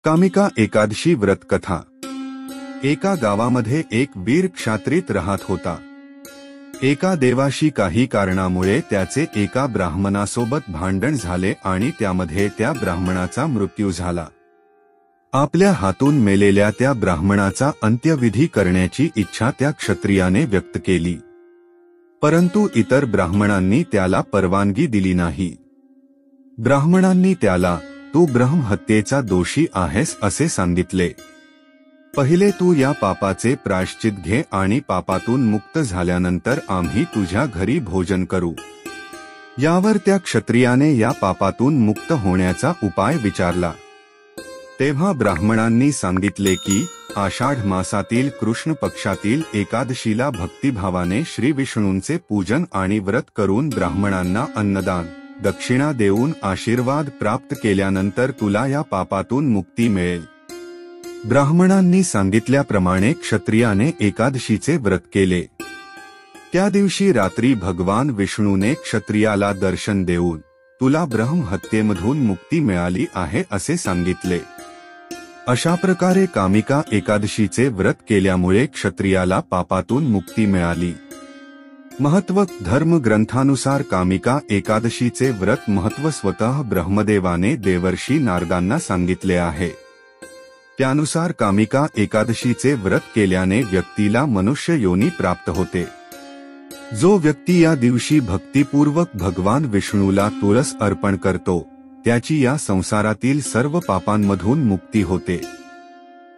कामिका एकादशी व्रत कथा। एका गावामध्ये एक वीर क्षात्रित राहत होता। एका देवाशी काही कारणामुळे त्याचे एका ब्राह्मणासोबत भांडण झाले आणि त्यामध्ये त्या ब्राह्मणाचा मृत्यू झाला। आपल्या हातून मेलेल्या त्या ब्राह्मणाचा अंत्यविधी करण्याची इच्छा त्या क्षत्रियाने व्यक्त केली, परंतु इतर ब्राह्मणांनी त्याला परवानगी दिली नाही। ब्राह्मणांनी त्याला तू ब्रह्महत्येचा दोषी आहेस असे सांगितले। पहिले तू या पापाचे प्रायश्चित घे आणि पापातून मुक्त झाल्यानंतर आम्ही तुझ्या घरी भोजन करू। यावर त्या क्षत्रियाने या पापातून मुक्त होण्याचा उपाय विचारला। तेव्हा ब्राह्मणांनी सांगितले की आषाढ मासातील कृष्ण पक्षातील एकादशीला भक्तिभावाने श्री विष्णूंचे पूजन आणि व्रत करून ब्राह्मणांना अन्नदान दक्षिणा देऊन आशीर्वाद प्राप्त केल्यानंतर तुला या पापातून मुक्ती मिळेल। ब्राह्मणांनी सांगितल्याप्रमाणे क्षत्रियाने एकादशीचे व्रत केले। त्या दिवशी रात्री भगवान विष्णूने क्षत्रियाला दर्शन देऊन तुला ब्रह्महत्येमधून मुक्ती मिळाली आहे असे सांगितले। अशा प्रकारे कामिका एकादशीचे व्रत केल्यामुळे क्षत्रियाला पापातून मुक्ती मिळाली। महत्व धर्म ग्रंथानुसार कामिका एकादशीचे व्रत महत्व स्वतः ब्रह्मदेवाने देवर्षी नारदांना सांगितले आहे। त्यानुसार कामिका एकादशीचे व्रत केल्याने व्यक्तीला मनुष्य योनी प्राप्त होते। जो व्यक्ती या दिवशी भक्तिपूर्वक भगवान विष्णूला तुळस अर्पण करतो त्याची या संसारातील सर्व पापांमधून मुक्ती होते।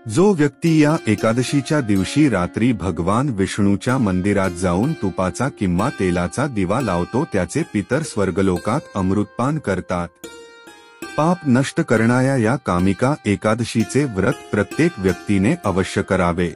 जो व्यक्ती या एकादशीच्या दिवशी रात्री भगवान विष्णूच्या मंदिरात जाऊन तुपाचा किंवा तेलाचा दिवा लावतो त्याचे पितर स्वर्गलोकात अमृतपान करतात। पाप नष्ट करणाऱ्या या कामिका एकादशीचे व्रत प्रत्येक व्यक्तीने अवश्य करावे।